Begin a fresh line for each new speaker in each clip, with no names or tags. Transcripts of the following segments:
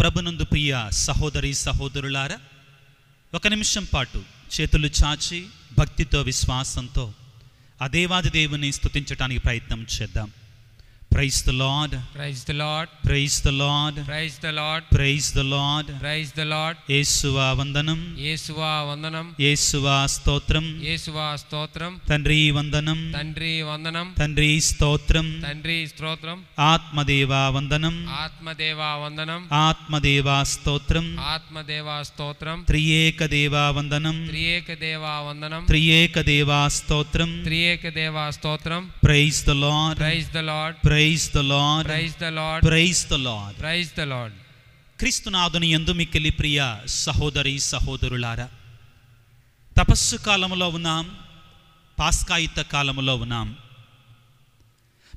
ప్రభునందు ప్రియ సహోదరి సహోదరులారా, ఒక నిమిషం పాటు చేతులు చాచి భక్తితో విశ్వాసంతో ఆ దేవాది దేవుని స్తుతించడానికి ప్రయత్నం చేద్దాం. Praise the Lord.
Praise the Lord.
Praise the Lord.
Praise the Lord.
Praise the Lord.
Praise the Lord.
యేసువా వందనం.
యేసువా వందనం.
యేసువా స్తోత్రం.
యేసువా స్తోత్రం.
తండ్రి వందనం.
తండ్రి వందనం.
తండ్రి స్తోత్రం.
తండ్రి స్తోత్రం.
ఆత్మదేవా వందనం.
ఆత్మదేవా వందనం.
ఆత్మదేవా స్తోత్రం.
ఆత్మదేవా స్తోత్రం.
త్రియేక దేవా వందనం.
త్రియేక దేవా వందనం.
త్రియేక దేవా స్తోత్రం.
త్రియేక దేవా స్తోత్రం.
Praise the Lord.
Praise the Lord.
Praise the Lord.
Praise the Lord.
Praise the Lord.
Praise the Lord.
క్రీస్తునాథుని యందు మిక్కిలి ప్రియ సహోదరి సహోదరులారా, తపస్సు కాలములో ఉన్నాం, పాస్కాయిత కాలములో ఉన్నాం.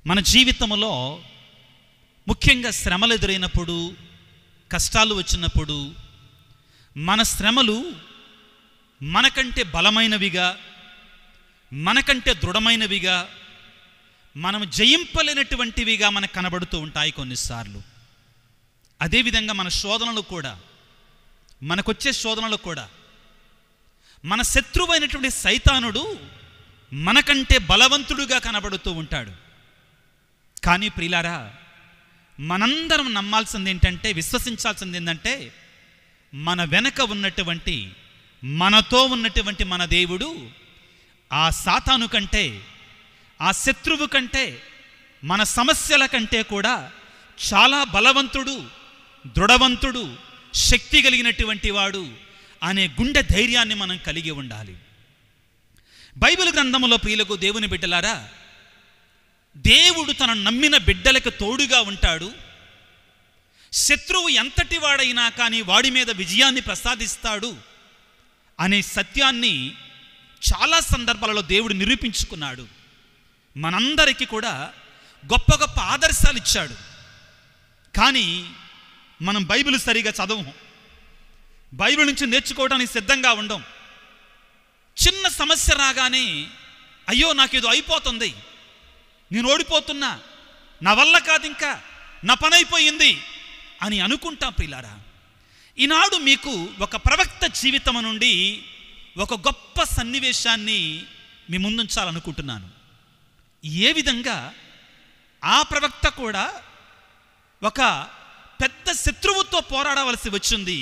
మన జీవితంలో ముఖ్యంగా శ్రమలు ఎదురైనప్పుడు, కష్టాలు వచ్చినప్పుడు, మన శ్రమలు మనకంటే బలమైనవిగా, మనకంటే దృఢమైనవిగా, మనం జయింపలేనటువంటివిగా మనకు కనబడుతూ ఉంటాయి కొన్నిసార్లు. అదేవిధంగా మన శోధనలు కూడా, మనకొచ్చే శోధనలు కూడా, మన శత్రువైనటువంటి సైతానుడు మనకంటే బలవంతుడుగా కనబడుతూ ఉంటాడు. కానీ ప్రియులారా, మనందరం నమ్మాల్సింది ఏంటంటే, విశ్వసించాల్సింది ఏంటంటే, మన వెనక ఉన్నటువంటి, మనతో ఉన్నటువంటి మన దేవుడు ఆ సాతాను కంటే, ఆ శత్రువు కంటే, మన సమస్యల కంటే కూడా చాలా బలవంతుడు, దృఢవంతుడు, శక్తి కలిగినటువంటి వాడు అనే గుండె ధైర్యాన్ని మనం కలిగి ఉండాలి. బైబిల్ గ్రంథములో ప్రియులకు దేవుని బిడ్డలారా, దేవుడు తన నమ్మిన బిడ్డలకు తోడుగా ఉంటాడు. శత్రువు ఎంతటి వాడైనా కానీ వాడి మీద విజయాన్ని ప్రసాదిస్తాడు అనే సత్యాన్ని చాలా సందర్భాలలో దేవుడు నిరూపించుకున్నాడు. మనందరికీ కూడా గొప్ప గొప్ప ఆదర్శాలు ఇచ్చాడు. కానీ మనం బైబిల్ సరిగా చదవము, బైబిల్ నుంచి నేర్చుకోవడానికి సిద్ధంగా ఉండం. చిన్న సమస్య రాగానే అయ్యో నాకేదో అయిపోతుంది, నేను ఓడిపోతున్నా, నా వల్ల కాదు, ఇంకా నా పని అయిపోయింది అని అనుకుంటాం. ప్రియులారా, ఈనాడు మీకు ఒక ప్రవక్త జీవితం నుండి ఒక గొప్ప సన్నివేశాన్ని మీ ముందుంచాలనుకుంటున్నాను. ఏ విధంగా ఆ ప్రవక్త కూడా ఒక పెద్ద శత్రువుతో పోరాడవలసి వచ్చింది,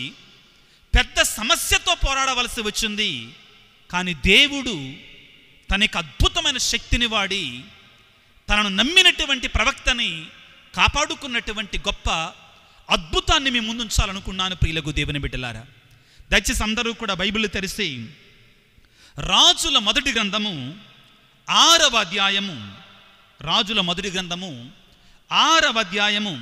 పెద్ద సమస్యతో పోరాడవలసి వచ్చింది. కానీ దేవుడు తనకి అద్భుతమైన శక్తిని వాడి తనను నమ్మినటువంటి ప్రవక్తని కాపాడుకున్నటువంటి గొప్ప అద్భుతాన్ని మీ ముందుంచాలనుకున్నాను. ప్రియులకు దేవుని బిడ్డలారా, దయచేసి అందరూ కూడా బైబిల్ తెరిచి రాజుల మొదటి గ్రంథము 6వ అధ్యాయము, రాజుల మొదటి గ్రంథము 6వ అధ్యాయము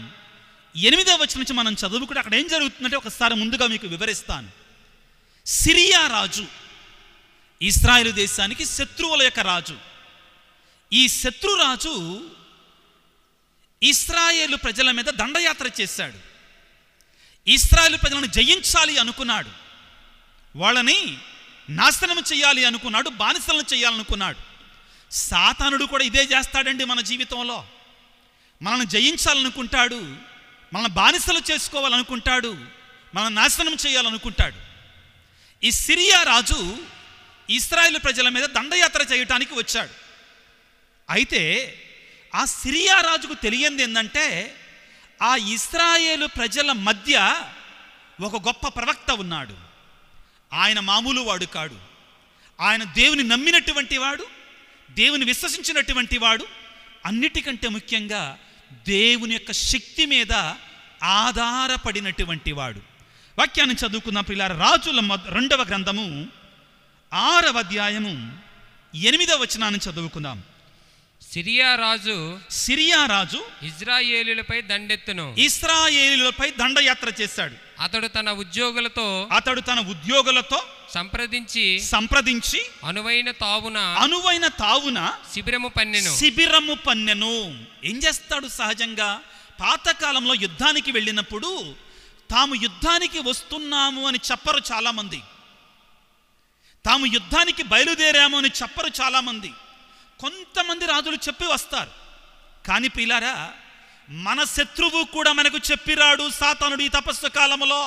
8వ వచనం నుంచి మనం చదువుకుంటే అక్కడ ఏం జరుగుతుందంటే ఒకసారి ముందుగా మీకు వివరిస్తాను. సిరియా రాజు ఇశ్రాయేలు దేశానికి శత్రువుల యొక్క రాజు. ఈ శత్రురాజు ఇశ్రాయేలు ప్రజల మీద దండయాత్ర చేశాడు. ఇశ్రాయేలు ప్రజలను జయించాలి అనుకున్నాడు, వాళ్ళని నాశనం చేయాలి అనుకున్నాడు, బానిసలను చేయాలనుకున్నాడు. సాతానుడు కూడా ఇదే చేస్తాడండి. మన జీవితంలో మనల్ని జయించాలనుకుంటాడు, మనల్ని బానిసలు చేసుకోవాలనుకుంటాడు, మనల్ని నాశనం చేయాలనుకుంటాడు. ఈ సిరియా రాజు ఇశ్రాయేలు ప్రజల మీద దండయాత్ర చేయటానికి వచ్చాడు. అయితే ఆ సిరియా రాజుకు తెలియంది ఏంటంటే, ఆ ఇశ్రాయేలు ప్రజల మధ్య ఒక గొప్ప ప్రవక్త ఉన్నాడు. ఆయన మామూలు వాడు కాడు, ఆయన దేవుని నమ్మినటువంటి వాడు, దేవుని విశ్వసించినటువంటి వాడు, అన్నిటికంటే ముఖ్యంగా దేవుని యొక్క శక్తి మీద ఆధారపడినటువంటి వాడు. వాక్యాన్ని చదువుకున్న ప్రియులారా, రాజుల 2వ గ్రంథము 6వ అధ్యాయము 8వ వచనాన్ని చదువుకుందాం.
సిరియా రాజు ఇశ్రాయేలులపై దండెత్తును.
ఇశ్రాయేలులపై దండయాత్ర చేశాడు.
అతడు తన ఉద్యోగులతో
సంప్రదించి అనువైన తావున శిబిరము పన్నెను. ఏం చేస్తాడు? సహజంగా పాతకాలంలో యుద్ధానికి వెళ్ళినప్పుడు తాము యుద్ధానికి వస్తున్నాము అని చెప్పరు చాలామంది, తాము యుద్ధానికి బయలుదేరాము అని చెప్పరు చాలామంది. కొంతమంది రాజులు చెప్పి వస్తారు. కానీ ప్రియులారా, మన శత్రువు కూడా మనకు చెప్పిరాడు సాతానుడు ఈ తపస్సు కాలములో.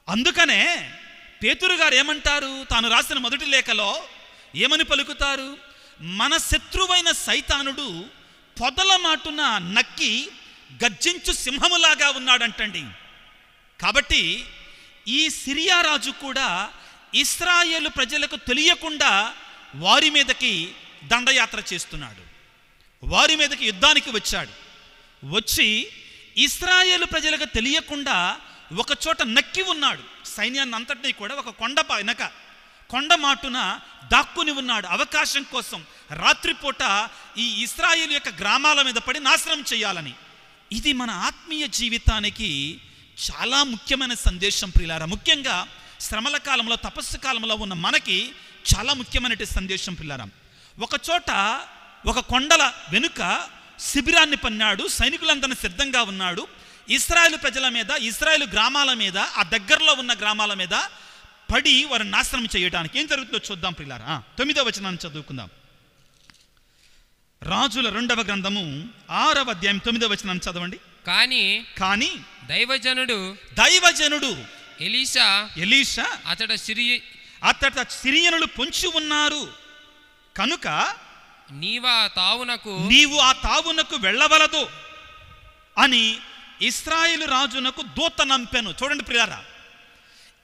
అందుకనే పేతురు గారు ఏమంటారు, తాను రాసిన మొదటి లేఖలో ఏమని పలుకుతారు? మన శత్రువైన సైతానుడు పొదల మాటున నక్కి గర్జించు సింహములాగా ఉన్నాడంటండి. కాబట్టి ఈ సిరియా రాజు కూడా ఇశ్రాయేలు ప్రజలకు తెలియకుండా వారి మీదకి దండయాత్ర చేస్తున్నాడు. వారి మీదకి యుద్ధానికి వచ్చాడు. వచ్చి ఇశ్రాయేలు ప్రజలకు తెలియకుండా ఒక చోట నక్కి ఉన్నాడు. సైన్యాన్ని అంతటినీ కూడా ఒక కొండ మాటున దాక్కుని ఉన్నాడు. అవకాశం కోసం రాత్రిపూట ఈ ఇశ్రాయేలు యొక్క గ్రామాల మీద పడి నాశనం చేయాలని. ఇది మన ఆత్మీయ జీవితానికి చాలా ముఖ్యమైన సందేశం ప్రియులారా. ముఖ్యంగా శ్రమల కాలంలో, తపస్సు కాలంలో ఉన్న మనకి చాలా ముఖ్యమైన సందేశం ప్రియులారా. ఒక చోట ఒక కొండల వెనుక శిబిరాన్ని పన్నాడు. సైనికులందరినీ సిద్ధంగా ఉన్నాడు. ఇశ్రాయేలు ప్రజల మీద, ఇశ్రాయేలు గ్రామాల మీద, ఆ దగ్గరలో ఉన్న గ్రామాల మీద పడి వారిని నాశనం చేయడానికి. ఏం జరుగుతుందో చూద్దాం ప్రియులారా. 9వ వచనాన్ని చదువుకుందాం. రాజుల 2వ గ్రంథము 6వ అధ్యాయం 9వ వచనాన్ని చదవండి. కానీ దైవజనుడు ఎలీషా అతడ సిరియనులు పొంచి ఉన్నారు కనుక నీవు ఆ తావునకు వెళ్ళవలదు అని ఇశ్రాయేలు రాజునకు దూత నంపెను. చూడండి ప్రియారా,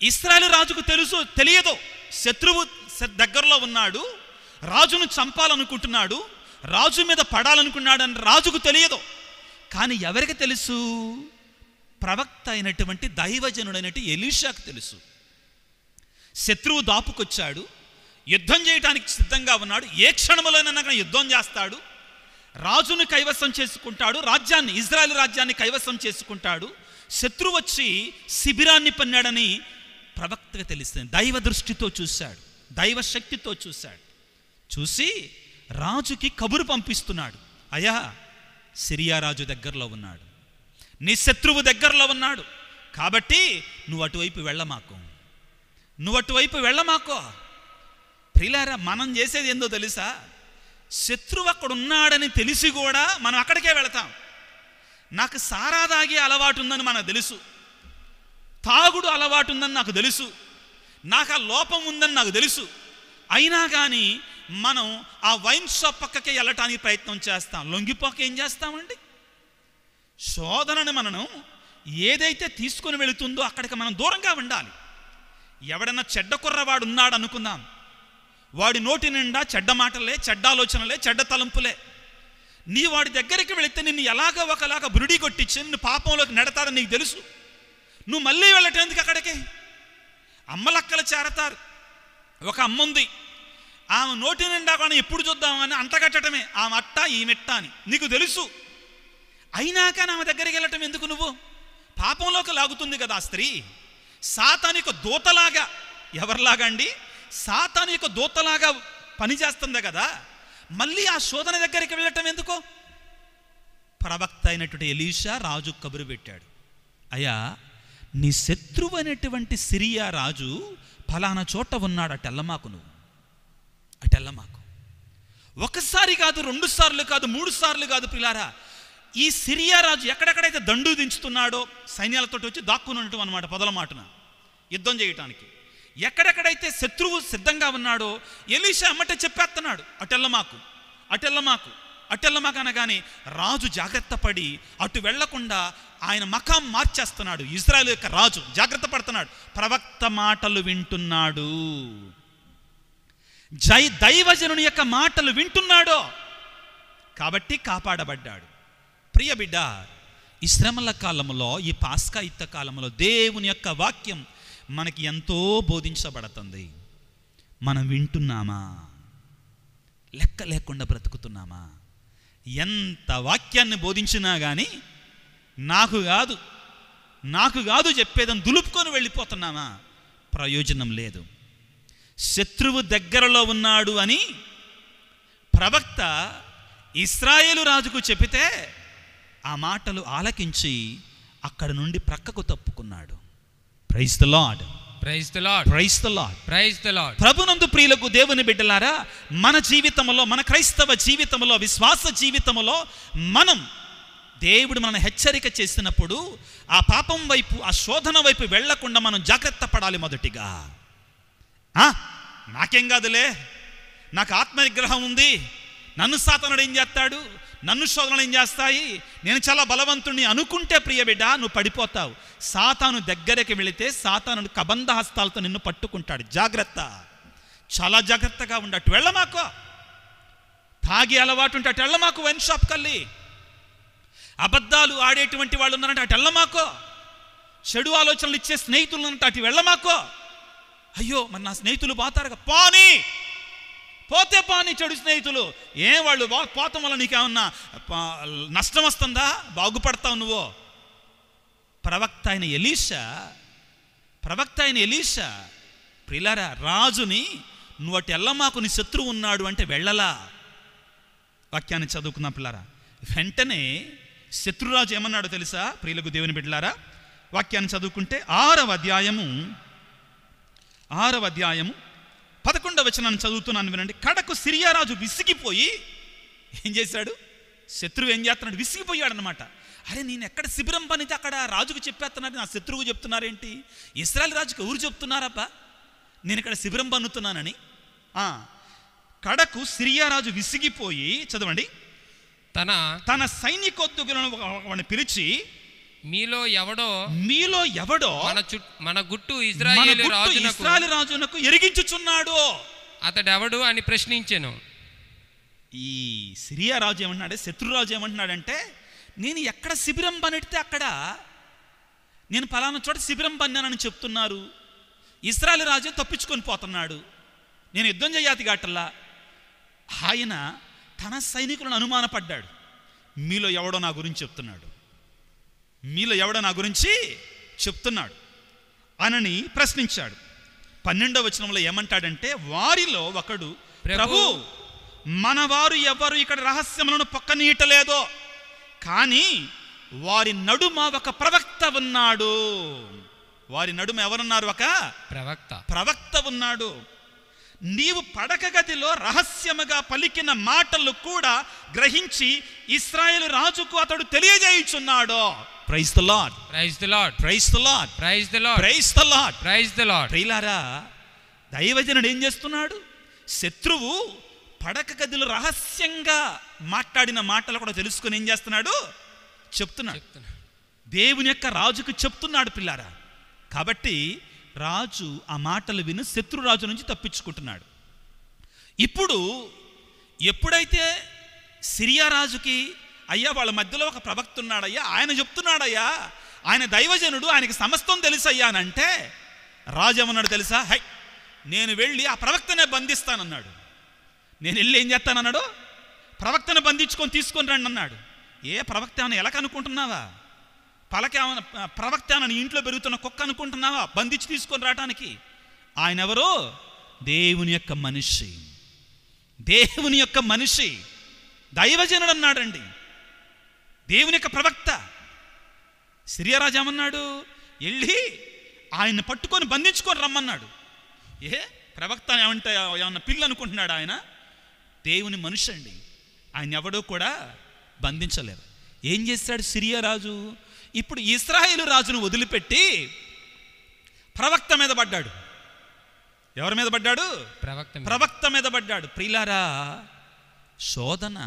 ఇశ్రాయేలు రాజుకు తెలియదు శత్రువు దగ్గరలో ఉన్నాడు, రాజును చంపాలనుకుంటున్నాడు, రాజు మీద పడాలనుకున్నాడు అని రాజుకు తెలియదు. కానీ ఎవరికి తెలుసు? ప్రవక్త అయినటువంటి దైవజనుడైనటువంటి ఎలీషాకు తెలుసు. శత్రువు దాపుకొచ్చాడు, యుద్ధం చేయడానికి సిద్ధంగా ఉన్నాడు. ఏ క్షణంలోనైనా యుద్ధం చేస్తాడు, రాజును కైవసం చేసుకుంటాడు, రాజ్యాన్ని, ఇజ్రాయెల్ రాజ్యాన్ని కైవసం చేసుకుంటాడు. శత్రువు వచ్చి శిబిరాన్ని పన్నాడని ప్రవక్తగా తెలుస్తుంది. దైవ దృష్టితో చూశాడు, దైవ శక్తితో చూశాడు. చూసి రాజుకి కబురు పంపిస్తున్నాడు. అయ్యా, సిరియా రాజు దగ్గరలో ఉన్నాడు, నీ శత్రువు దగ్గరలో ఉన్నాడు, కాబట్టి నువ్వు అటువైపు వెళ్ళమాకో. ప్రియులారా, మనం చేసేది ఏందో తెలుసా? శత్రువు అక్కడ ఉన్నాడని తెలిసి కూడా మనం అక్కడికే వెళతాం. నాకు సారా తాగే అలవాటు ఉందని మనకు తెలుసు, తాగుడు అలవాటు ఉందని నాకు తెలుసు, నాకు ఆ లోపం ఉందని నాకు తెలుసు. అయినా కానీ మనం ఆ వైన్ షాప్ పక్కకే వెళ్ళటానికి ప్రయత్నం చేస్తాం. లొంగిపోక ఏం చేస్తామండి? శోధనని మనం ఏదైతే తీసుకొని వెళుతుందో అక్కడికి మనం దూరంగా ఉండాలి. ఎవడన్నా చెడ్డ కుర్రవాడు ఉన్నాడు అనుకుందాం, వాడి నోటి నిండా చెడ్డ మాటలే, చెడ్డ ఆలోచనలే, చెడ్డ తలంపులే. నీ వాడి దగ్గరికి వెళితే నిన్ను ఎలాగో ఒకలాగా బురుడి కొట్టించి నిన్ను పాపంలోకి నెడతారని నీకు తెలుసు. నువ్వు మళ్ళీ వెళ్ళటం ఎందుకు అక్కడికి? అమ్మలక్కలు చేరతారు. ఒక అమ్మ ఉంది, ఆమె నోటి నిండా కానీ ఎప్పుడు చూద్దామని అంటగట్టడమే, ఆమె అట్ట ఈ మెట్ట అని నీకు తెలుసు. అయినా కానీ ఆమె దగ్గరికి వెళ్ళటం ఎందుకు? నువ్వు పాపంలోకి లాగుతుంది కదా ఆ స్త్రీ. సాతాను యొక్క దూతలాగా, ఎవరిలాగా అండి? సాతాను యొక్క దూతలాగా పనిచేస్తుంది కదా. మళ్ళీ ఆ శోధన దగ్గరికి వెళ్ళటం ఎందుకో? ప్రవక్త అయినటువంటి ఎలీషా రాజు కబురు పెట్టాడు. అయ్యా, నీ శత్రువు అనేటువంటి సిరియా రాజు ఫలానా చోట ఉన్నాడు, అటెల్లమాకు. ఒకసారి కాదు, 2 సార్లు కాదు, 3 సార్లు కాదు ప్రియులారా. ఈ సిరియా రాజు ఎక్కడెక్కడైతే దండు దించుతున్నాడో సైన్యాలతో వచ్చి దాక్కుని ఉండటం అనమాట, పొదల మాటున యుద్ధం చేయటానికి. ఎక్కడెక్కడైతే శత్రువు సిద్ధంగా ఉన్నాడో ఎలీషా అమ్మటే చెప్పేస్తున్నాడు, అటెల్లమాకు అనగానే రాజు జాగ్రత్త పడి అటు వెళ్లకుండా ఆయన మకాం మార్చేస్తున్నాడు. ఇజ్రాయేల్ యొక్క రాజు జాగ్రత్త పడుతున్నాడు, ప్రవక్త మాటలు వింటున్నాడు, దైవజనుని యొక్క మాటలు వింటున్నాడో కాబట్టి కాపాడబడ్డాడు. ప్రియ బిడ్డ, ఈ శ్రమల కాలంలో, ఈ పాస్కా యుద్ధ కాలంలో దేవుని యొక్క వాక్యం మనకి ఎంతో బోధించబడుతుంది. మనం వింటున్నామా? లెక్క లేకుండా బ్రతుకుతున్నామా? ఎంత వాక్యాన్ని బోధించినా కానీ నాకు కాదు చెప్పేదని దులుపుకొని వెళ్ళిపోతున్నామా? ప్రయోజనం లేదు. శత్రువు దగ్గరలో ఉన్నాడు అని ప్రవక్త ఇశ్రాయేలు రాజుకు చెబితే ఆ మాటలు ఆలకించి అక్కడ నుండి ప్రక్కకు తప్పుకున్నాడు. Praise the Lord, praise the Lord, praise the Lord, praise the Lord. ప్రభునందు ప్రియులకు దేవుని బిడ్డలారా, మన జీవితంలో, మన క్రైస్తవ జీవితంలో, విశ్వాస జీవితంలో మనం దేవుడు మనల్ని హెచ్చరిక చేసినప్పుడు ఆ పాపం వైపు, ఆ శోధన వైపు వెళ్లకుండా మనం జాగ్రత్త పడాలి. మొదటిగా నాకేం కాదులే, నాకు ఆత్మనిగ్రహం ఉంది, నన్ను సాతానుడు ఏం చేస్తాడు, నన్ను శోధనలు ఏం చేస్తాయి, నేను చాలా బలవంతుడిని అనుకుంటే ప్రియ బిడ్డ నువ్వు పడిపోతావు. సాతాను దగ్గరికి వెళితే సాతానుడు కబంధ హస్తాలతో నిన్ను పట్టుకుంటాడు. జాగ్రత్త, చాలా జాగ్రత్తగా ఉండట్టు వెళ్ళమాకో. తాగి అలవాటు ఉంటే అటు వెళ్ళమాకు. వైన్ షాప్ కల్లి అబద్ధాలు ఆడేటువంటి వాళ్ళు ఉన్నారంటే అటు వెళ్ళమాకో. చెడు ఆలోచనలు ఇచ్చే స్నేహితులు ఉన్నట్టు అటు వెళ్ళమాకో. అయ్యో మరి నా స్నేహితులు పోతారుగా, పోతే పాని చెడు స్నేహితులు. వాళ్ళు పోతాం వల్ల నీకేమన్నా నష్టం వస్తుందా, బాగుపడతావు నువ్వు. ప్రవక్త అయిన ఎలీషా ప్రియులారా, రాజుని నువ్వు అటు వెళ్ళమాకు, నీ శత్రువు ఉన్నాడు అంటే వెళ్ళలా. వాక్యాన్ని చదువుకున్నా పిల్లారా. వెంటనే శత్రురాజు ఏమన్నాడో తెలుసా ప్రియులకు దేవుని బిడ్డలారా? వాక్యాన్ని చదువుకుంటే 6వ అధ్యాయము 11వ వచనాన్ని చదువుతున్నాను వినండి. కడకు సిరియా రాజు విసిగిపోయి ఏం చేశాడు? శత్రువు ఏం చేస్తున్నాడు? విసిగిపోయాడు అనమాట. అరే నేను ఎక్కడ శిబిరం పనితే అక్కడ రాజుకు చెప్పేస్తున్నారు, నా శత్రువు చెప్తున్నారేంటి? ఇశ్రాయేలు రాజుకు ఎవరు చెప్తున్నారబ్బా నేను ఇక్కడ శిబిరం పన్నుతున్నానని? కడకు సిరియా రాజు విసిగిపోయి, చదవండి, తన సైనికోద్యోగులను పిలిచి, మీలో ఎవడో
మన గుట్టు ఇశ్రాయేలు
రాజునకు ఎరిగించుచున్నాడు,
అతడెవడు అని ప్రశ్నించెను.
ఈ సిరియా రాజు ఏమంటున్నాడే, శత్రురాజు ఏమంటున్నాడంటే, నేను ఎక్కడ శిబిరం పనిడితే అక్కడ నేను పలానా చోట శిబిరం పన్నానని చెప్తున్నారు. ఇశ్రాయేలు రాజు తప్పించుకొని పోతున్నాడు, నేను యుద్ధం చేయాతి గాటల్లా. ఆయన తన సైనికులను అనుమానపడ్డాడు. మీలో ఎవడో నా గురించి చెప్తున్నాడు అనని ప్రశ్నించాడు. 12వ వచనంలో ఏమంటాడంటే, వారిలో ఒకడు, ప్రభు మన వారు ఎవరు ఇక్కడ రహస్యములను పక్కనీయటలేదో, కానీ వారి నడుమ ఒక ప్రవక్త ఉన్నాడు. వారి నడుమ ఎవరున్నారు? ఒక ప్రవక్త ఉన్నాడు. నీవు పడక గదిలో రహస్యముగా పలికిన మాటలు కూడా గ్రహించి ఇశ్రాయేలు రాజుకు అతడు తెలియజేయుచున్నాడు. Praise the Lord,
praise the Lord,
praise the Lord,
praise the Lord,
praise the Lord,
praise the Lord.
ప్రియులారా, దైవజనుడు ఏం చేస్తున్నాడు? శత్రువు పడక గదిలో రహస్యంగా మాట్లాడిన మాటలు కూడా తెలుసుకొని ఏం చేస్తున్నాడు? చెప్తున్నాడు. దేవుని యొక్క రాజుకు చెప్తున్నాడు పిల్లారా. కాబట్టి రాజు ఆ మాటలు విని శత్రురాజు నుంచి తప్పించుకుంటున్నాడు. ఇప్పుడు ఎప్పుడైతే సిరియా రాజుకి, అయ్యా వాళ్ళ మధ్యలో ఒక ప్రవక్త ఉన్నాడయ్యా, ఆయన చెప్తున్నాడయ్యా, ఆయన దైవజనుడు, ఆయనకి సమస్తం తెలుసయ్యా అని అంటే, రాజు ఏమన్నాడు తెలుసా? నేను వెళ్ళి ఆ ప్రవక్తనే బంధిస్తానన్నాడు. నేను వెళ్ళి ఏం చేస్తానన్నాడు? ప్రవక్తను బంధించుకొని తీసుకొని రండి అన్నాడు. ఏ ప్రవక్త అని ఎలా కనుక్కుంటున్నావా? ప్రవక్త అని ఇంట్లో పెరుగుతున్న కుక్క అనుకుంటున్నావా బంధించి తీసుకొని రావటానికి? ఆయన ఎవరో? దేవుని యొక్క మనిషి, దైవజనుడు అన్నాడండి, దేవుని యొక్క ప్రవక్త. సిరియా రాజు ఏమన్నాడు? వెళ్ళి ఆయన్ని పట్టుకొని బంధించుకొని రమ్మన్నాడు. ప్రవక్త ఏమంటే ఏమన్నా పిల్లి అనుకుంటున్నాడు? ఆయన దేవుని మనిషి అండి, ఆయన ఎవడో కూడా బంధించలేరు. ఏం చేశాడు సిరియా రాజు? ఇప్పుడు ఇశ్రాయేలు రాజును వదిలిపెట్టి ప్రవక్త మీద పడ్డాడు. ఎవరి మీద పడ్డాడు? ప్రవక్త మీద పడ్డాడు. ప్రియులారా, శోధన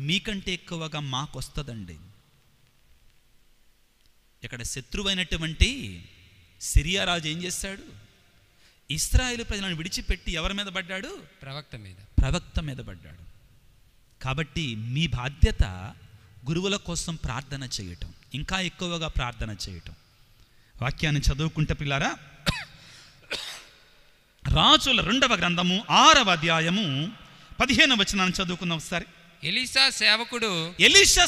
మీకంటే ఎక్కువగా మాకొస్తుందండి. ఇక్కడ శత్రువైనటువంటి సిరియా రాజు ఏం చేశాడు? ఇశ్రాయేలు ప్రజలను విడిచిపెట్టి ఎవరి మీద పడ్డాడు? ప్రవక్త మీద పడ్డాడు. కాబట్టి మీ బాధ్యత గురువుల కోసం ప్రార్థన చేయటం, ఇంకా ఎక్కువగా ప్రార్థన చేయటం. వాక్యాన్ని చదువుకుంటే పిల్లారా, రాజుల 2వ గ్రంథము 6వ అధ్యాయము 15వ వచనాన్ని చదువుకుందాం ఒకసారి.
ఎలీషా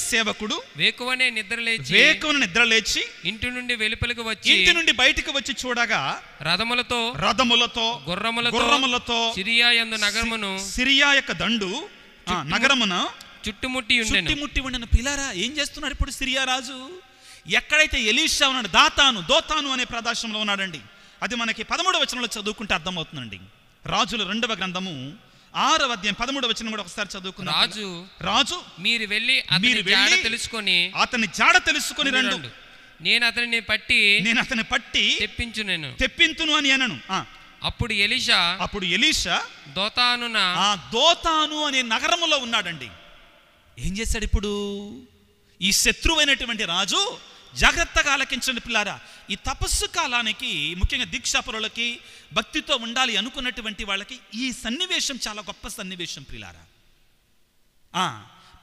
సేవకుడు వేకువనే
నిద్రలేచి
ఇంటి నుండి వెలుపలికి వచ్చి,
ఇంటి నుండి బయటికి వచ్చి చూడగా రథములతో గుర్రములతో సిరియా యొక్క దండు నగరమున చుట్టుముట్టి ఉండెను. పిల్లారా, ఏం చేస్తున్నాడు ఇప్పుడు సిరియా రాజు? ఎక్కడైతే ఎలీషా ఉన్నాడు, దోతాను అనే ప్రదేశంలో ఉన్నాడండి. అది మనకి 13వ వచనంలో చదువుకుంటే అర్థమవుతుందండి. రాజుల 2వ గ్రంథము 6వ అధ్యాయం 13వ వచనం కూడా ఒకసారి చదువుకుందాం. రాజు
మీరు వెళ్ళి అతని జాడ తెలుసుకొని రండు, నేను అతనిని పట్టి తెప్పించును అని అనను. అప్పుడు ఎలీషా దోతాను అనే నగరములో ఉన్నాడండి. ఏం చేశాడు ఇప్పుడు? ఈ శత్రువైనటువంటి రాజు, జాగ్రత్తగా ఆలకించండి పిల్లారా, ఈ తపస్సు కాలానికి ముఖ్యంగా దీక్షాపరులకి, భక్తితో ఉండాలి అనుకున్నటువంటి వాళ్ళకి ఈ సన్నివేశం చాలా గొప్ప సన్నివేశం పిల్లారా.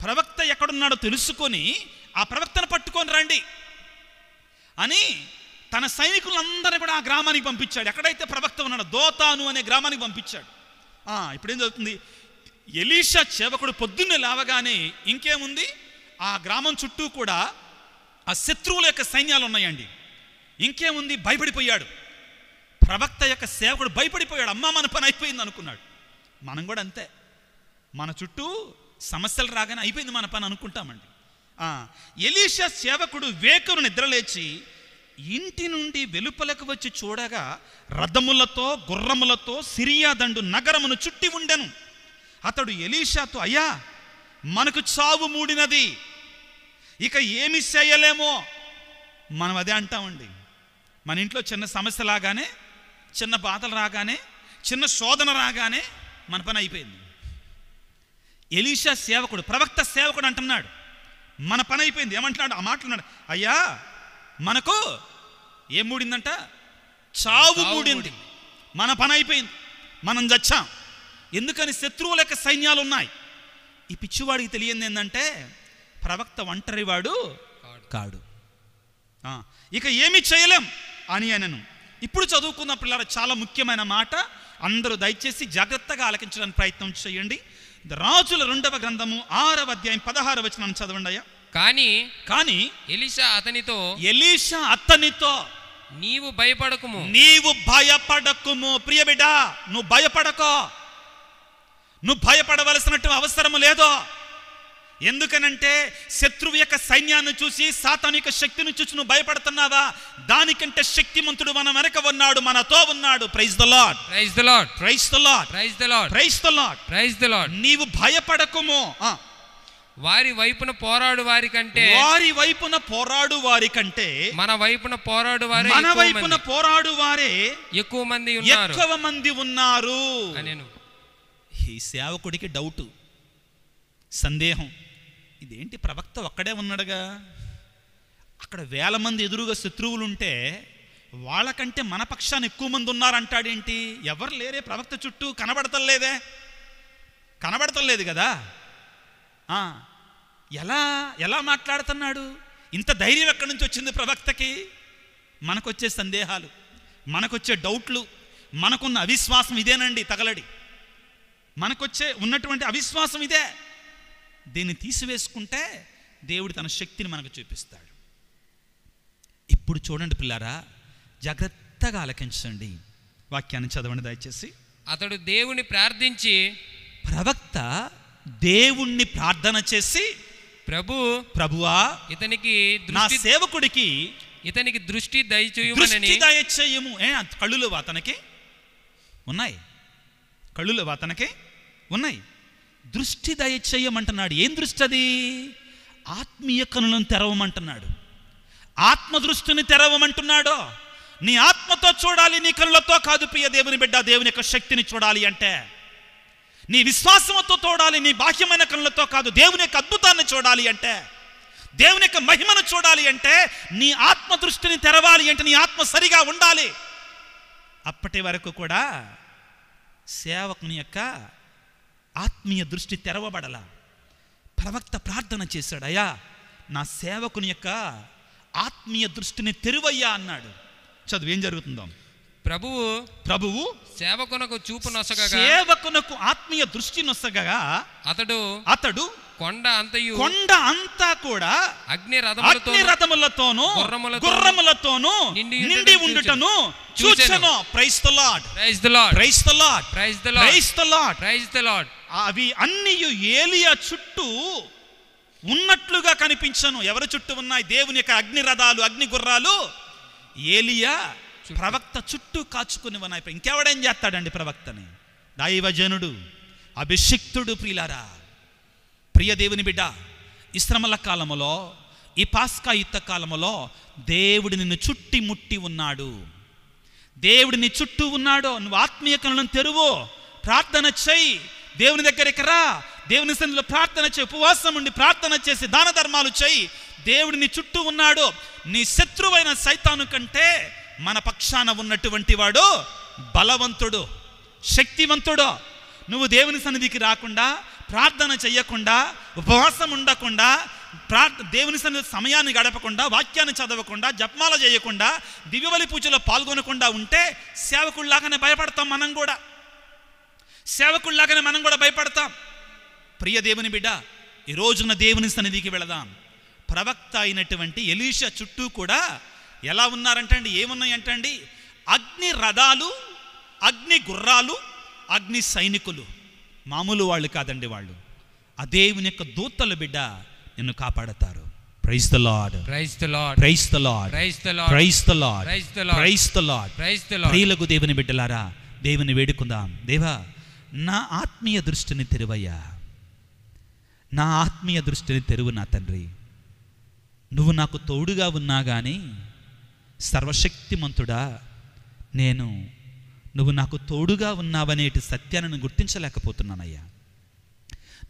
ప్రవక్త ఎక్కడున్నాడో తెలుసుకొని ఆ ప్రవక్తను పట్టుకొని రండి అని తన సైనికులందరినీ కూడా ఆ గ్రామానికి పంపించాడు. ఎక్కడైతే ప్రవక్త ఉన్నాడో దోతాను అనే గ్రామానికి పంపించాడు. ఇప్పుడేం జరుగుతుంది? ఎలీషా సేవకుడు పొద్దున్నే లేవగానే ఇంకేముంది, ఆ గ్రామం చుట్టూ కూడా ఆ శత్రువుల యొక్క సైన్యాలు ఉన్నాయండి. ఇంకేముంది, భయపడిపోయాడు. ప్రవక్త యొక్క సేవకుడు భయపడిపోయాడు. అమ్మా మన పని అయిపోయింది అనుకున్నాడు. మనం కూడా అంతే, మన చుట్టూ సమస్యలు రాగానే అయిపోయింది మన పని అనుకుంటామండి. ఎలీషా సేవకుడు వేకును నిద్రలేచి ఇంటి నుండి వెలుపలకు వచ్చి చూడగా రథములతో గుర్రములతో సిరియా దండు నగరమును చుట్టి ఉండెను. అతడు ఎలీషాతో, అయ్యా మనకు చావు మూడినది, ఇక ఏమి చేయలేమో. మనం అదే అంటామండి. మన ఇంట్లో చిన్న సమస్య రాగానే, చిన్న బాధలు రాగానే, చిన్న శోధన రాగానే మన పని అయిపోయింది. ఎలీషా సేవకుడు, ప్రవక్త సేవకుడు అంటున్నాడు మన పని అయిపోయింది. ఏమంటున్నాడు? ఆ మాట్లాడు, అయ్యా మనకు ఏం మూడిందంట? చావు మూడింది, మన పని అయిపోయింది, మనం చచ్చాం. ఎందుకని? శత్రువుల యొక్క సైన్యాలు ఉన్నాయి. ఈ పిచ్చివాడికి తెలియంది ఏంటంటే ప్రవక్త ఒంటరివాడు కాడు, ఇక ఏమి చేయలేం అని అనను. ఇప్పుడు చదువుకున్న పిల్లల చాలా ముఖ్యమైన మాట, అందరూ దయచేసి జాగ్రత్తగా ఆలకించడానికి ప్రయత్నం చేయండి. రాజుల 2వ గ్రంథము 6వ అధ్యాయం 16వ వచనం చదవండి అయ్యా. కానీ ఎలీషా అతనితో నీవు భయపడకుము. ప్రియ బిడ్డ, నువ్వు భయపడకో. నువ్వు భయపడవలసినట్టు అవసరము లేదో. ఎందుకనంటే శత్రువు యొక్క సైన్యాన్ని చూసి, సాతాను యొక్క శక్తిని చూసి నువ్వు భయపడుతున్నావా? దానికంటే శక్తిమంతుడు మన వెనక ఉన్నాడు, మనతో ఉన్నాడు. Praise the Lord, praise the Lord, praise the Lord, praise the Lord, praise the Lord, praise the Lord. నీవు భయపడకుము. వారి వైపున పోరాడు వారి కంటే మన వైపున పోరాడు వారే ఎక్కువ మంది ఉన్నారు.
ఈ సేవకుడికి డౌట్, సందేహం, ఇదేంటి ప్రవక్త ఒక్కడే ఉన్నాడుగా, అక్కడ వేల మంది ఎదురుగా శత్రువులుంటే వాళ్ళకంటే మన పక్షాన్ని ఎక్కువ మంది ఉన్నారంటాడేంటి? ఎవరు లేరే ప్రవక్త చుట్టూ, కనబడతలేదు కదా. ఎలా మాట్లాడుతున్నాడు? ఇంత ధైర్యం ఎక్కడి నుంచి వచ్చింది ప్రవక్తకి? మనకొచ్చే సందేహాలు, మనకొచ్చే డౌట్లు, మనకున్న అవిశ్వాసం ఇదేనండి తగలడి. మనకొచ్చే ఉన్నటువంటి అవిశ్వాసం ఇదే. దీన్ని తీసివేసుకుంటే దేవుడు తన శక్తిని మనకు చూపిస్తాడు. ఇప్పుడు చూడండి పిల్లారా, జాగ్రత్తగా ఆలకించండి, వాక్యాన్ని చదవండి దయచేసి.
అతడు దేవుని ప్రార్థించి,
ప్రవక్త దేవుణ్ణి ప్రార్థన చేసి, ప్రభువా నా సేవకుడికి
ఇతనికి దృష్టి దయచేయము.
కళ్ళు లేవా అతనికి? ఉన్నాయి. కళ్ళు లేవా అతనికి? ఉన్నాయి. దృష్టి దయచేయమంటున్నాడు. ఏం దృష్టి అది? ఆత్మీయ కనులను తెరవమంటున్నాడు. ఆత్మ దృష్టిని తెరవమంటున్నాడు. నీ ఆత్మతో చూడాలి, నీ కనులతో కాదు ప్రియ దేవుని బిడ్డ. దేవుని యొక్క శక్తిని చూడాలి అంటే నీ విశ్వాసంతో చూడాలి, నీ బాహ్యమైన కనులతో కాదు. దేవుని యొక్క అద్భుతాన్ని చూడాలి అంటే, దేవుని యొక్క మహిమను చూడాలి అంటే నీ ఆత్మ దృష్టిని తెరవాలి అంటే నీ ఆత్మ సరిగా ఉండాలి. అప్పటి వరకు కూడా సేవకుని యొక్క ఆత్మీయ దృష్టి తెరవబడలా. ప్రవక్త ప్రార్థన చేశాడు, అయ్యా నా సేవకుని యొక్క ఆత్మీయ దృష్టిని తెరువయ్యా అన్నాడు. చదువు ఏం జరుగుతుందో. ప్రభువు సేవకునకు ఆత్మీయ దృష్టి నొసగగా అతడు కొండ అంతా కూడా అగ్ని రథములతోనూ గుర్రములతోనూ నిండి ఉండుటను చూచెను. Praise the Lord, praise the Lord, praise the Lord, praise the Lord, praise the Lord, praise the Lord. అవి అన్ని ఏలియా చుట్టూ ఉన్నట్లుగా కనిపించను. ఎవరి చుట్టూ ఉన్నాయి? దేవుని యొక్క అగ్ని రథాలు, అగ్ని గుర్రాలు ఏలియా ప్రవక్త చుట్టూ కాచుకుని ఉన్నాయి. ఇంకెవడేం చేస్తాడండి ప్రవక్తని? దైవజనుడు,
అభిషిక్తుడు. ప్రియులారా, ప్రియ దేవుని బిడ్డ, ఈ శ్రమల కాలములో, ఈ పాస్కా యుద్ధ కాలములో దేవుడు నిన్ను చుట్టి ముట్టి ఉన్నాడు. దేవుడు నీ చుట్టూ ఉన్నాడు. నువ్వు ఆత్మీయ కనులను తెరువు, ప్రార్థన చెయ్యి, దేవుని దగ్గరికి రా, దేవుని సన్నిధిలో ప్రార్థన చేయి, ఉపవాసం ఉండి ప్రార్థన చేసి దాన ధర్మాలు చెయ్యి. దేవుడు నీ చుట్టూ ఉన్నాడు. నీ శత్రువైన సైతాను కంటే మన పక్షాన ఉన్నటువంటి వాడు బలవంతుడు, శక్తివంతుడు. నువ్వు దేవుని సన్నిధికి రాకుండా, ప్రార్థన చెయ్యకుండా, ఉపవాసం ఉండకుండా, దేవుని సన్నిధి సమయాన్ని గడపకుండా, వాక్యాన్ని చదవకుండా, జపమాల చేయకుండా, దివ్యబలి పూజలో పాల్గొనకుండా ఉంటే సేవకుల్లాగానే భయపడతాం. సేవకుల్లాగానే మనం కూడా భయపడతాం. ప్రియ దేవుని బిడ్డ, ఈ రోజున దేవుని సన్నిధికి వెళదాం. ప్రవక్త అయినటువంటి ఎలీషా చుట్టూ కూడా ఎలా ఉన్నారంటండి, ఏమున్నాయంటండి? అగ్ని రథాలు, అగ్ని గుర్రాలు, అగ్ని సైనికులు. మామూలు వాళ్ళు కాదండి వాళ్ళు. ఆ దేవుని యొక్క దూతలు బిడ్డ నిన్ను కాపాడతారు. Praise the Lord,
praise the Lord,
praise the Lord,
praise the Lord,
praise the Lord,
praise the Lord,
praise the Lord,
praise the Lord.
ప్రియులకు దేవుని బిడ్డలారా, దేవుని వేడుకుందాం. దేవా, నా ఆత్మీయ దృష్టిని తెరువయ్యా, నా ఆత్మీయ దృష్టిని తెరువు నా తండ్రి. నువ్వు నాకు తోడుగా ఉన్నా కానీ సర్వశక్తిమంతుడా, నువ్వు నాకు తోడుగా ఉన్నావనేటి సత్యాన్ని గుర్తించలేకపోతున్నానయ్యా.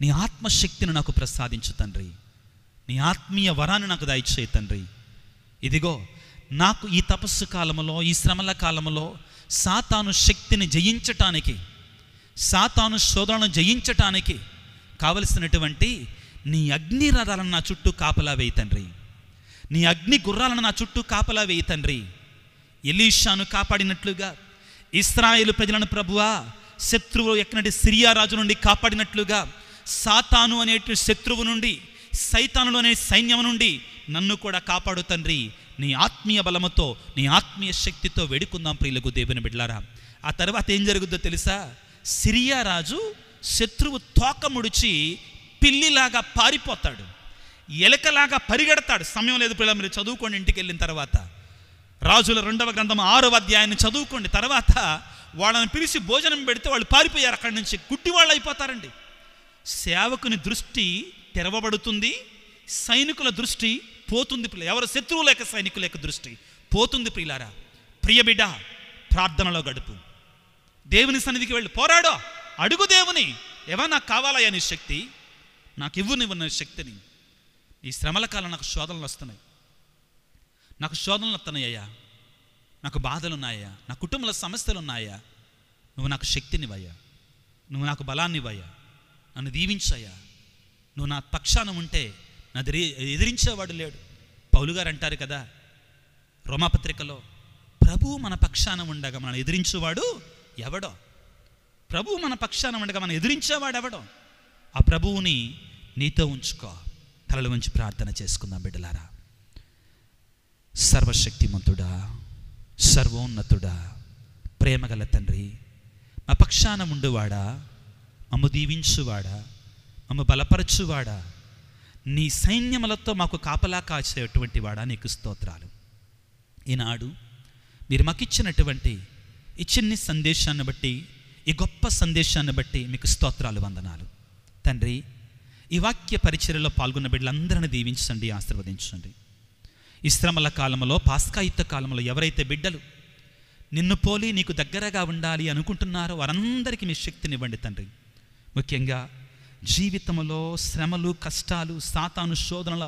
నీ ఆత్మశక్తిని నాకు ప్రసాదించు తండ్రి. నీ ఆత్మీయ వరాన్ని నాకు దయచేయి తండ్రి. ఇదిగో, నాకు ఈ తపస్సు కాలంలో, ఈ శ్రమల కాలంలో సాతాను శక్తిని జయించటానికి, సాతాను శోధనను జయించటానికి కావలసినటువంటి నీ అగ్ని రథాలను నా చుట్టూ కాపలా వేయి తండ్రి. నీ అగ్ని గుర్రాలను నా చుట్టూ కాపలా వేయి తండ్రి. ఎలీషాను కాపాడినట్లుగా, ఇశ్రాయేలు ప్రజలను ప్రభువా శత్రువు ఎక్కడంటే సిరియా రాజు నుండి కాపాడినట్లుగా, సాతాను అనే శత్రువు నుండి, సైతానులు అనే సైన్యం నుండి నన్ను కూడా కాపాడు తండ్రి. నీ ఆత్మీయ బలముతో, నీ ఆత్మీయ శక్తితో వేడుకుందాం ప్రియులకు దేవుని బిడ్డలారా. ఆ తర్వాత ఏం జరుగుద్దో తెలుసా? సిరియా రాజు శత్రువు తోక ముడిచి పిల్లిలాగా పారిపోతాడు, ఎలకలాగా పరిగెడతాడు. సమయం లేదు పిల్లలు, మీరు చదువుకోండి ఇంటికి వెళ్ళిన తర్వాత. రాజుల 2వ గ్రంథం 6వ అధ్యాయాన్ని చదువుకోండి. తర్వాత వాళ్ళని పిలిచి భోజనం పెడితే వాళ్ళు పారిపోయారు అక్కడి నుంచి. గుడ్డి వాళ్ళు అయిపోతారండి. సేవకుని దృష్టి తెరవబడుతుంది, సైనికుల దృష్టి పోతుంది. ఎవరు శత్రువుల యొక్క సైనికుల యొక్క దృష్టి పోతుంది. ప్రియులారా, ప్రియ బిడ్డ, ప్రార్థనలో గడుపు, దేవుని సన్నిధికి వెళ్ళి పోరాడో, అడుగు దేవుని, ఏమన్నా నాకు కావాలయ్యా నీ శక్తి, నాకు ఇవ్వు నువ్వు నీ శక్తిని. ఈ శ్రమల కాలం నాకు శోధనలు వస్తున్నాయి, నాకు శోధనలు వస్తున్నాయ్యా, నాకు బాధలు ఉన్నాయా, నా కుటుంబంలో సమస్యలు ఉన్నాయా, నువ్వు నాకు శక్తినివయ్యా, నువ్వు నాకు బలాన్నివయ్యా, నన్ను దీవించయ్యా. నువ్వు నా పక్షాన ఉంటే నా ఎదిరించేవాడు లేడు. పౌలు గారు అంటారు కదా రోమాపత్రికలో, ప్రభువు మన పక్షాన ఉండగా మనం ఎదిరించేవాడు ఎవడో? ప్రభువు మన పక్షాన ఉండగా మనం ఎదిరించేవాడు ఎవడో? ఆ ప్రభువుని నీతో ఉంచుకో. తలలు వంచి ప్రార్థన చేసుకుందాం బిడ్డలారా. సర్వశక్తిమంతుడా, సర్వోన్నతుడా, ప్రేమగల తండ్రి, మా పక్షాన ఉండువాడా, మమ్ము దీవించువాడా, మమ్ము బలపరచువాడా, నీ సైన్యములతో మాకు కాపలా కాచేటువంటి వాడా, నీకు స్తోత్రాలు. ఈనాడు మీరు మాకు ఇచ్చినటువంటి ఈ చిన్ని సందేశాన్ని బట్టి, ఈ గొప్ప సందేశాన్ని బట్టి మీకు స్తోత్రాలు, వందనాలు తండ్రి. ఈ వాక్య పరిచర్యలో పాల్గొన్న బిడ్డలందరినీ దీవించండి, ఆశీర్వదించండి. ఈ శ్రమల కాలంలో, పాస్కాయుద్ధ కాలంలో ఎవరైతే బిడ్డలు నిన్ను పోలి నీకు దగ్గరగా ఉండాలి అనుకుంటున్నారో వారందరికీ మీ శక్తినివ్వండి తండ్రి. ముఖ్యంగా జీవితంలో శ్రమలు, కష్టాలు, సాతాను శోధనల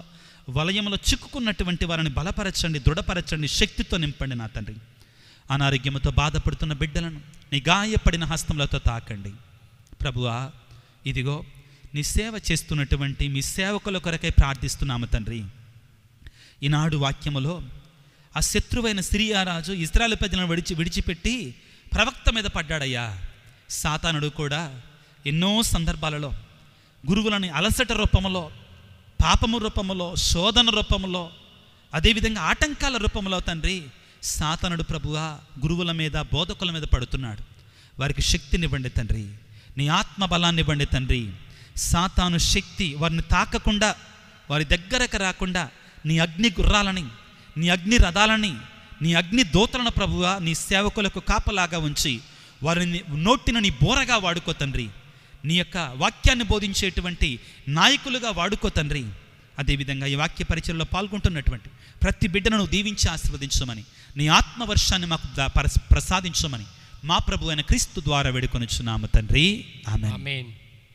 వలయంలో చిక్కుకున్నటువంటి వారిని బలపరచండి, దృఢపరచండి, శక్తితో నింపండి నా తండ్రి. అనారోగ్యంతో బాధపడుతున్న బిడ్డలను నీ గాయపడిన హస్తములతో తాకండి ప్రభువా. ఇదిగో నీ సేవ చేస్తున్నటువంటి మీ సేవకుల కొరకై ప్రార్థిస్తున్నాము తండ్రి. ఈనాడు వాక్యములో ఆ శత్రువైన సిరియా రాజు ఇశ్రాయేలు ప్రజలను విడిచిపెట్టి ప్రవక్త మీద పడ్డాడయ్యా. సాతానుడు కూడా ఎన్నో సందర్భాలలో గురువులని అలసట రూపంలో, పాపము రూపంలో, శోధన రూపంలో, అదేవిధంగా ఆటంకాల రూపంలో తండ్రి సాతానుడు ప్రభువా గురువుల మీద, బోధకుల మీద పడుతున్నాడు. వారికి శక్తినివ్వండి తండ్రి, నీ ఆత్మ బలాన్ని ఇవ్వండి తండ్రి. సాతాను శక్తి వారిని తాకకుండా, వారి దగ్గరకు రాకుండా నీ అగ్ని గుర్రాలని, నీ అగ్ని రథాలని, నీ అగ్ని దూతలను ప్రభువా నీ సేవకులకు కాపలాగా ఉంచి వారిని నోటిన నీ బోరగా వాడుకో తండ్రి.
నీ యొక్క వాక్యాన్ని బోధించేటువంటి నాయకులుగా వాడుకో తండ్రి. అదేవిధంగా ఈ వాక్య పరిచయంలో పాల్గొంటున్నటువంటి ప్రతి బిడ్డను నువ్వు దీవించి ఆశీర్వదించమని, నీ ఆత్మవర్షాన్ని మాకు ప్రసాదించమని మా ప్రభు అయిన క్రీస్తు ద్వారా వేడుకొనుచున్నాము తండ్రి. ఆమేన్.